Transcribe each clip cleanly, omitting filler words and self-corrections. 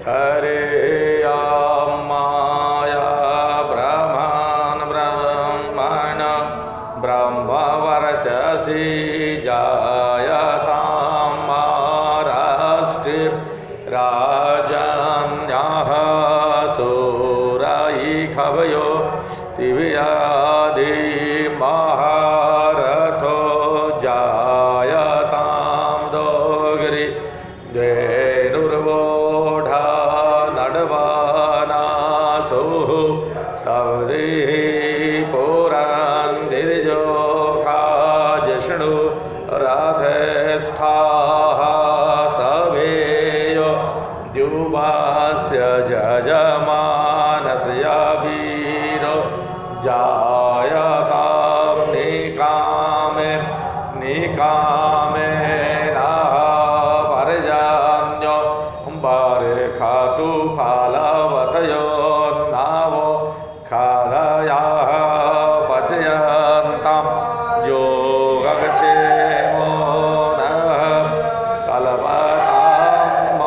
हरे माया ब्रह्मण ब्रह्मण ब्रह्मवर्चसी जायतां महाराष्ट्रे राजन्यः सूरायि खवयो दिव्यादि महारथो जायतां दोगरी धेनुर्वोढा नडवानासुः सवदिः पुरान्दिर्जोखा जिष्णु राधेष्ठाः सवेयो द्युवास्य जजमानस्य वीरो जायतां निकामे निकामे नः पर्जन्यो बर्खातु फालवतयो नावो खादयाः पचयन्तां योगक्षेमो नः कल्पताम्।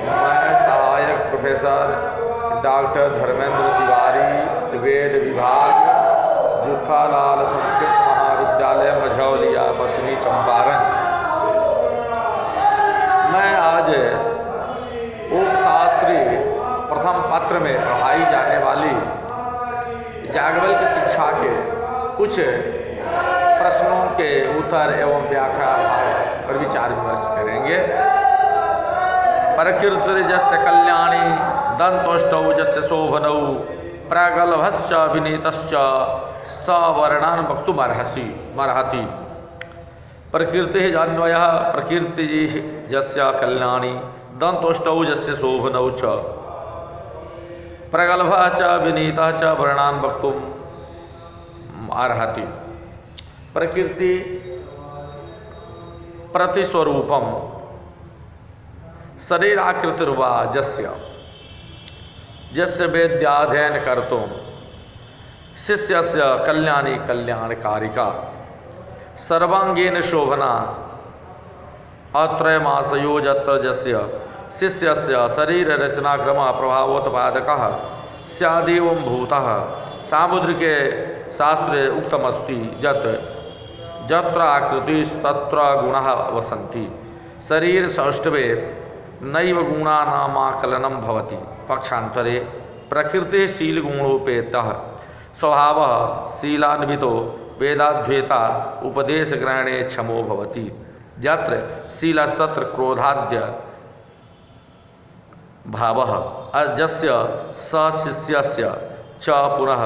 मैं सहायक प्रोफेसर डॉक्टर धर्मेंद्र तिवारी, वेद विभाग, जुत्थालाल संस्कृत महाविद्यालय मझौलिया, पश्चिमी चंपारण। मैं आज उपशास्त्री प्रथम पत्र में पढ़ाई जाने वाली याज्ञवल्क्य की शिक्षा के कुछ प्रश्नों के उत्तर एवं व्याख्या भाव पर विचार विमर्श करेंगे। प्रकृतिर्जस्य कल्याणी दंतोष्टौ जस्य शोभनौ प्रागल्भश्च विनीतश्च सवर्णान् वक्तुमर्हति। प्रकृतिः अन्वयः प्रकृतिः जस्य कल्याणी दंतोष्टौ जस्य शोभनौ च प्रगल्भः च विनीतः च वर्णान् वक्तुम् अर्हति। प्रकृति प्रतिस्वरूपम शरीराकृतिर्वा जस्य वेद्याध्ययन कर्तुं शिष्यस्य कल्याणी कल्याणकारिका सर्वांगेन शोभना अत्रयमासयो यत्र यस्य शिष्यस्य शरीर रचनाक्रम प्रभावोत्पादकः स्यादेवं भूतः सामुद्रिके शास्त्रे उक्तमस्ति यत् यत्र आकृतिस्तत्र गुणाः वसन्ति। शरीर सौष्ठवे नैव गुणानामाकलनं भवति। पक्षान्तरे प्रकृतिः शीलगुणोपेतः स्वभावः शीलान्वितो वेदाध्येता उपदेशग्रहणे क्षमो भवति। यत्र शीलस्तत्र क्रोधाद्य भावः अजस्य सशिष्यस्य च पुनः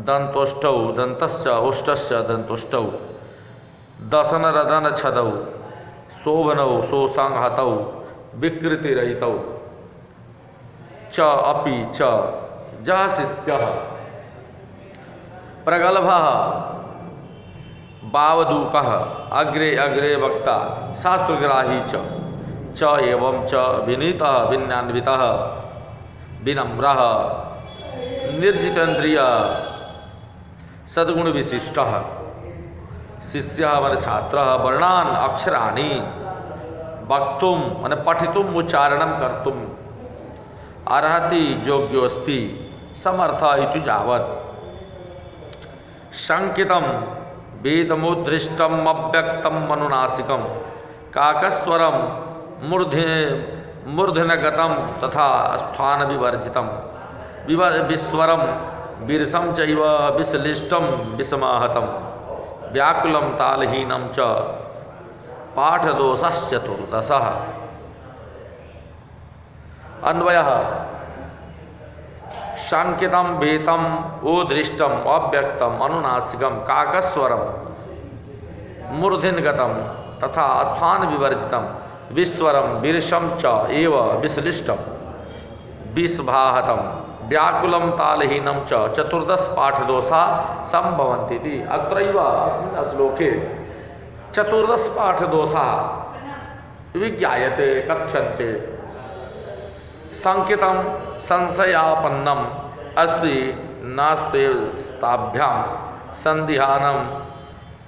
दंतोष्टौ दंतस्य ओष्टस्य दंतोष्टौ दशनरदन छदौ शोभनौ शोषांहतौ विकृतिरहितौ च अपि च जः शिष्यः प्रगल्भः बावदूकः अग्रे अग्रे वक्ता शास्त्रग्राही च एवं च विनीतः विनयान्वितः विनम्रः निर्जितेन्द्रिय सद्गुण विशिष्टः शिष्यः मन छात्रः वर्णान् अक्षराणि वक्तुं मन पठितुम् उच्चारणं कर्तुम् अर्हति योग्योऽस्ति समर्थः इति यावत् शङ्कितं वेदमुद्धृष्टम् अव्यक्तं मनुनासिकं काकस्वरं मूर्धन्यगतं तथा स्थानविवर्जितं विस्वरं विरसं चैव विश्लिष्टं विस्माहतं व्याकुलं तालहीनं च पाठदोषश्चतुर्दशः। अन्वयः शङ्कितं भीतं उदृष्टम् अव्यक्तम् अनुनासिकं काकस्वरं मूर्धन्यगतं तथा स्थानविवर्जितं विस्वरं विरसं च एव विश्लिष्टं विस्माहतं व्याकुलं तालहीनं च चतुर्दश पाठदोषा संभवन्ति। अत्रैव अस्मिन् श्लोके चतुर्दश पाठदोषा विज्ञायते कथ्यन्ते। संकितं संशयापन्नम् अस्ति नास्तेस्ताभ्यां संदिहानं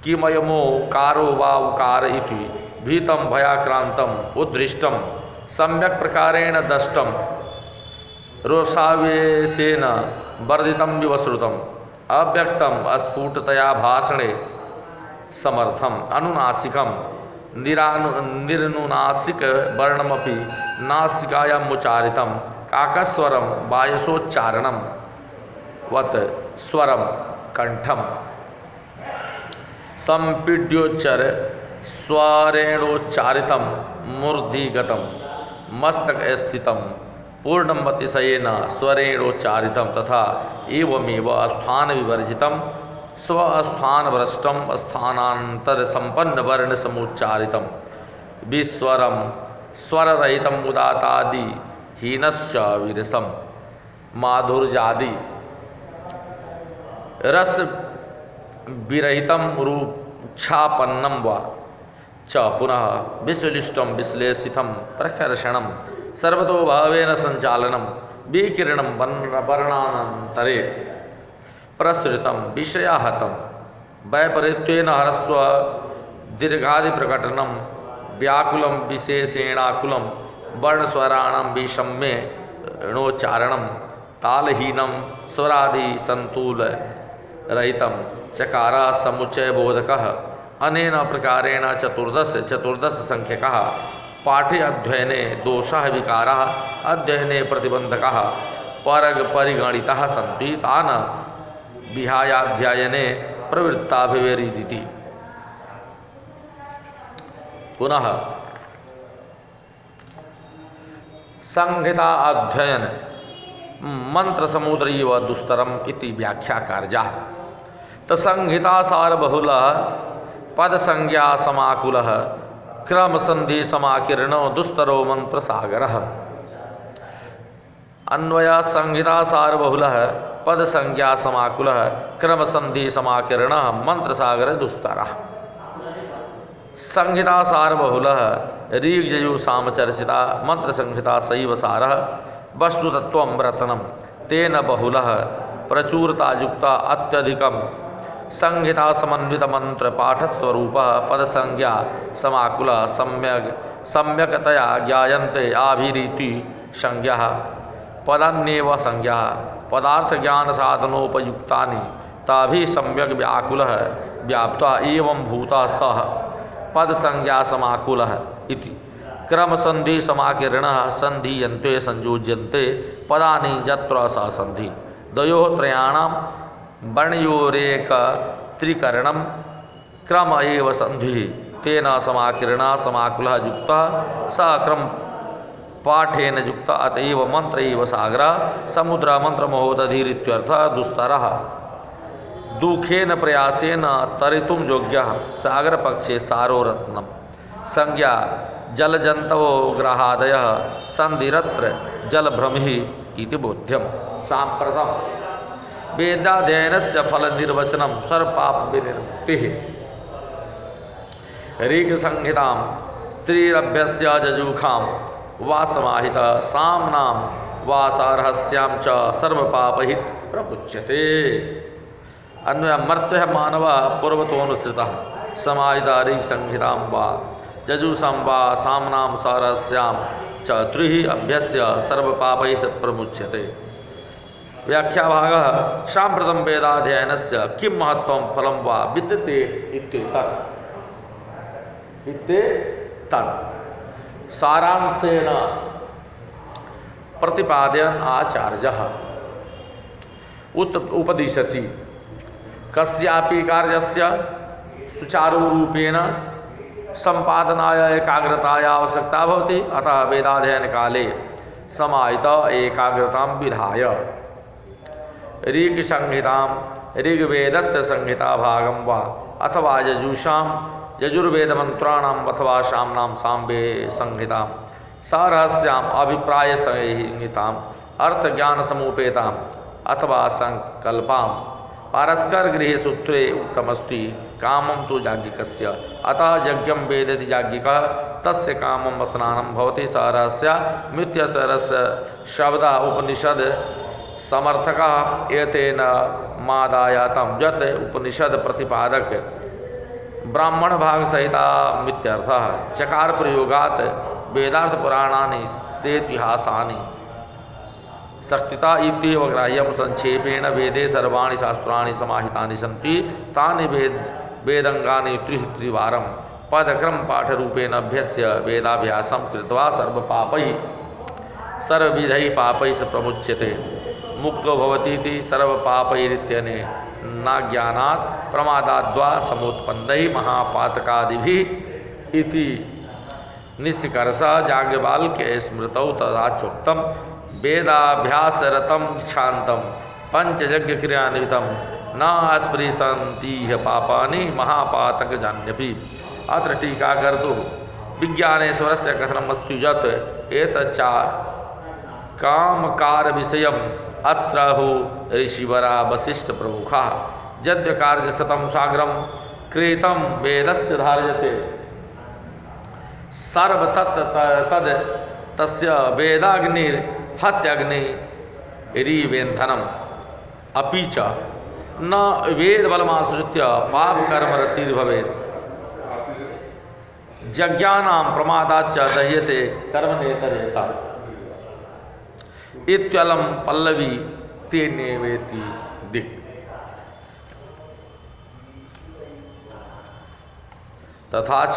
किमयमो कारो वा उकार इति भीतं भयाक्रांतम् उद्दृष्टं सम्यक प्रकारेण दष्टम रोषावेशेन वर्धितम विवश्रुतम अव्यक्तम अस्फुटतया भाषणे समर्थम अनुनासिकम निर्नुनासिक वर्णमपि नासिकायां उच्चारितम काकस्वरम वायसोच्चारणम वत स्वरम कंठम संपीड्योच्चर स्वरेणोच्चारितम मूर्धिगतम मस्तक स्थितम पूर्णमतिशयेन स्वरेणोच्चारितम तथा एवमेव स्थान विवर्जितम स्वस्थान भ्रष्टम स्थानांतर संपन्न वर्ण समुच्चारितम विस्वरम स्वररहितम उदातादि हीनश्च विरसम माधुर्यादि रस विरहितम रूक्षापन्नम व च पुनः विश्लिष्टम विश्लेषितम प्रकर्षणम सर्वतो भावेन संचालनम विकिरणम वर्णानंतरे प्रसृतम विषयाहतम वैपरीत्येन हरस्व दीर्घादि प्रकटनम व्याकुलम विशेषेणाकुलम वर्णस्वराणां विषम्येणोच्चारणम तालहीनम स्वरादि संतूल रहितम चकार समुच्चय बोधकः अनेन प्रकारेण चतुर्दश संख्यकः पाठे अध्ययने दोषाः विकाराः अध्ययने प्रतिबंधकाः परिगणिताः सन्ति तान् विहायाध्यायने प्रवृत्ताभिवेदिति। पुनः संहिता अध्ययन मंत्र समुद्र इव दुस्तरम इति व्याख्या कार्या तसंहिता सारबहुल पद संज्ञा समाकुल क्रम संधि समाकीर्ण दुस्तरो मंत्र सागर अन्वय संहिता सारबहुल पद संज्ञा समाकुल क्रम संधि समाकीर्ण मंत्र सागर दुस्तर संहिता सारबहुल ऋग यजु सामचर्चिता मंत्र संहिता सैव सार वस्तुतत्वं रत्नम तेन बहुल प्रचुरतायुक्ता अत्यधिकम संहिता समन्वित मंत्र पाठस्वरूप पद संज्ञा समाकुल सम्यकतया ज्ञायन्ते आभिरीति संज्ञा पदान्येव संज्ञा पदार्थ ज्ञान साधनोपयुक्तानि ताभि सम्यक व्याकुल व्याप्ता एवं भूता सह पद संज्ञा समाकुल इति क्रम संधि समाकीर्ण संधीयन्ते संयोज्यन्ते पदानि यत्र सा संधि द्वयोः त्रयाणां वर्णयोरेक त्रिकरणं क्रम एव संधि तेन समाकीर्ण समाकुलः युक्तः स क्रम पाठेन युक्त अतएव मंत्र एव सागर समुद्र मंत्र महोदधीरित्यर्थ दुस्तरः दुखेन प्रयासेन तरितुं योग्यः सागर पक्षे सारो रत्नम संज्ञा जलजन्तवो ग्रहादयः संधिरत्र जलभ्रमिः इति बोध्यम। सांप्रतम वेदाध्ययनस्य फल निर्वचनम सर्वपाप विनिर्मुक्तिः ऋक् संहितां त्रिरभ्यस्य जजूखां वा समाहित साम्नां वा सारहस्यां च सर्वपापहित प्रमुच्यते। अन्वय मर्त्य मानव पूर्वतोनुसृतः समाहिता ऋक् संहितां वा जजूषां वा साम्नां सारहस्यां च त्रिः अभ्यस्य सर्वपापैः प्रमुच्यते। व्याख्या भाग सांप्रतम वेदाध्ययनस्य किं महत्वं फलं वा विद्यते इत्येतत् सारांशेन प्रतिपादयन् आचार्यः उपदिशति कस्यापि कार्यस्य सुचारुरूपेण संपादनाय एकाग्रताय आवश्यकता भवति अतः वेदाध्ययन काले समाहित एकाग्रतां विधाय ऋक् संहितां ऋग्वेदस्य संहिता भागं वा अथवा यजुषां यजुर्वेदमन्त्राणाम् अथवा साम्नां साम्बे संहितां सारहस्याम् अभिप्राय संहिताम् अर्थज्ञानसमुपेताम् अथवा संकल्पां पारस्कर गृहे सूत्रे उक्तमस्ति कामं तु याज्ञिकस्य अतः यज्ञं वेदति याज्ञिकः तस्य कामं स्नानं भवति सारहस्य मिथ्यसरस्य शब्द उपनिषद समर्थकः एतेन मादायातं यत् उपनिषद प्रतिपादक ब्राह्मण भाग सहिता मित्यर्थः चकार प्रयोगात् वेदार्थ पुराणानि सेतिहासानि सष्टिता इत्येव ग्राह्यं संक्षेपेण वेदे सर्वाणि शास्त्राणि समाहितानि सन्ति तानि वेदंगानि त्रिवारं पदक्रम पाठरूपेण अभ्यस्य वेदाभ्यासं कृत्वा सर्वविधैः पापैः प्रमुच्यते मुक्तो भवतीति सर्वपापैरित्यने नाज्ञानात् प्रमादाद्वा समुत्पन्नैः महापातकादिभिः इति निष्कर्ष याज्ञवल्क्य स्मृतौ तथा चोक्तम् वेदाभ्यासरतं क्षान्तं पंचयज्ञक्रियान्वितं न स्पृशन्तीह पापानि महापातकजान्यपि। अत्र टीकाकर्तुः विज्ञानेश्वरस्य कथनमस्ति यत् एतच्चा कामकारविषयम् अत्राहु ऋषिवरा वसिष्ठप्रमुखाः यद्यकार्यशतं साग्रं कृतं वेदस्य धार्यते सर्वतत् तस्य वेदाग्निर्हत्यग्निरीवेन्धनम् अपि च न वेदबलमाश्रित्य पापकर्मरतिर्भवेत् यज्ञानां प्रमादाच्च दह्यते कर्मनेतरेता इत्यलं पल्लवी तेनेवेति दिक्। तथा च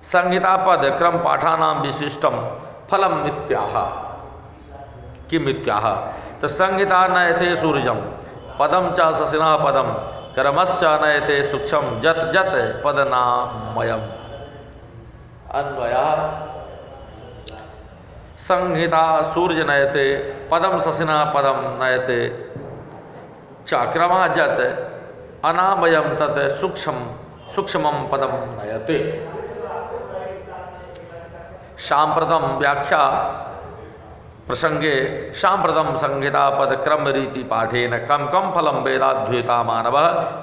संहितापद क्रम पाठानां विशिष्टम फलम मित्याह किम मित्याह तो संहिता नयते सूर्यम पदम च शशिना पदम क्रमश्च नयते सूक्ष्म जत जत पदनामयम। अन्वय संहिता सूर्य नयते पदम शशिना पदम नयते च क्रमा जत अनामयम तत् सूक्ष्मम पदम नयते। सांप्रतम व्याख्या प्रसंगे सांप्रतम संहिता पद क्रम रीति पाठेन कम कम फलम वेदाध्युता मानव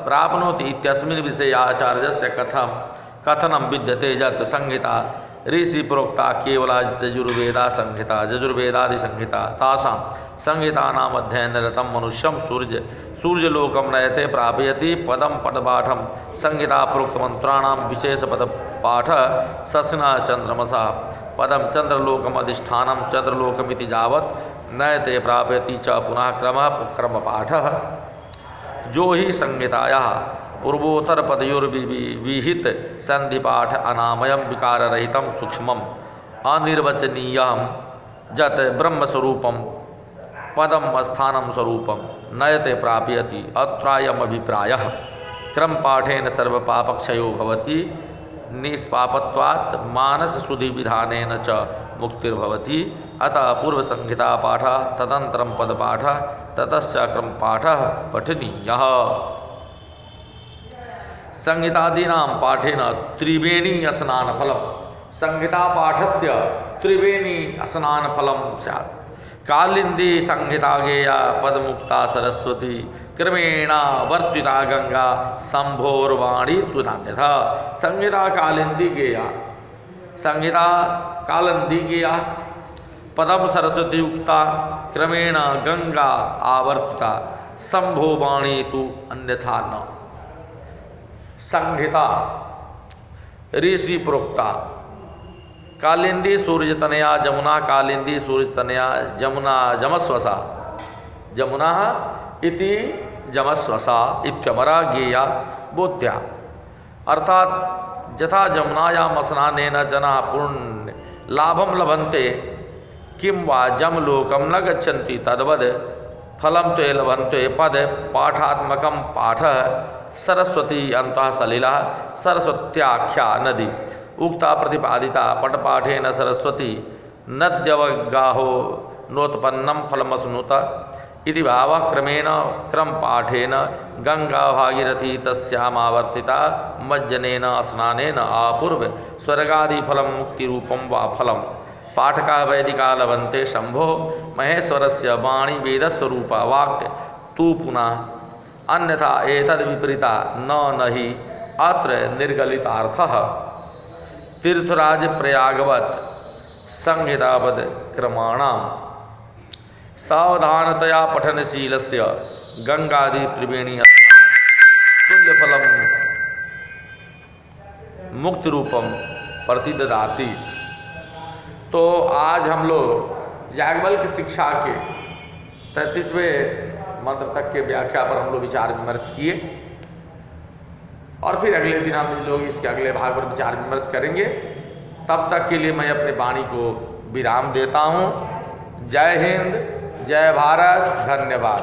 प्राप्नोति इत्यस्मिन् विषये आचार्यस्य कथनं विद्यते यत् संहिता ऋषि प्रोक्ता केवला यजुर्वेदा संहिता यजुर्वेदादि संहिता तासां संहितानाम् अध्ययनरतं मनुष्यं सूर्यलोकं नयते प्रापयति पदम पदपाठं संहिता प्रोक्तमन्त्राणां विशेषपदपाठ शशिना चंद्रमसा पदम चंद्रलोकमधिष्ठानं चंद्रलोकमिति यावत् नयते प्रापयति च पुनः क्रमपाठः जो ही संहितायाः पूर्वोत्तर पदयोर्विहित संधिपाठ अनामयं विकाररहितं सूक्ष्मम् अनिर्वचनीयं यत् ब्रह्मस्वरूपं पदम स्थानं स्वरूपं नयते प्रापयति अत्रायमभिप्रायः क्रमपाठेन सर्वपापक्षयो भवति निष्पापत्वात् मानसशुद्धि विधानेन च मुक्तिर्भवति। अतः पूर्वसंहिता पाठ तदनन्तरं पदपाठ ततश्च क्रमपाठः पठनीयः। संहितादीनां पाठेन त्रिवेणी स्नानफलं संहिता पाठस्य त्रिवेणी स्नानफलं स्यात्। कालिंदी संहिता गेया पदमुक्ता सरस्वती क्रमेण वर्तिता गंगा संभोर्वाणी तु नान्यथा। संहिता कालिंदी गेया पदम सरस्वती उक्ता क्रमेण गंगा आवर्तिता संभोवाणी तु अन्यथा न। संहिता ऋषि प्रोक्ता कालिंदी सूर्यतनया जमुना कालिंदी सूर्यतनया जमुना जमस्वसा जमुना इति जमस्वसा इत्यमरा गेया बोध्या। अर्थात यथा जमुनायां स्नानेन जनाः पुण्य लाभं लभन्ते किं वा जमलोकं न गच्छन्ति तद्वद् फलं ते लभन्ते। पद पाठात्मकं पाठः सरस्वती अंतः सलिला सरस्वत्याख्या नदी उक्ता प्रतिपादिता पटपाठेन सरस्वती नद्यवगाहो नोत्पन्नं फलमश्नुत इति भावः। क्रमेण क्रमपाठेन गंगा भागीरथी तस्यामावर्तिता मज्जनेन स्नानेन आपूर्व स्वर्गादिफलं मुक्तिरूपं वा फलं पाठका वैदिका लभन्ते। शंभो महेश्वरस्य वाणी वेदस्वरूपा वाक् तु पुनः अन्यथा एतद् विपरीता न हि अत्र निर्गलितार्थः। तीर्थराज प्रयागवत् संहितापद क्रमाणां सावधानतया पठनशीलस्य गंगादि त्रिवेणी तुल्यफलं मुक्तिरूपं प्रतिददाति। तो आज हम लोग याज्ञवल्क्य शिक्षा के 33वें मंत्र तक के व्याख्या पर हम लोग विचार विमर्श किए और फिर अगले दिन हम लोग इसके अगले भाग पर विचार विमर्श करेंगे। तब तक के लिए मैं अपने वाणी को विराम देता हूँ। जय हिंद, जय भारत, धन्यवाद।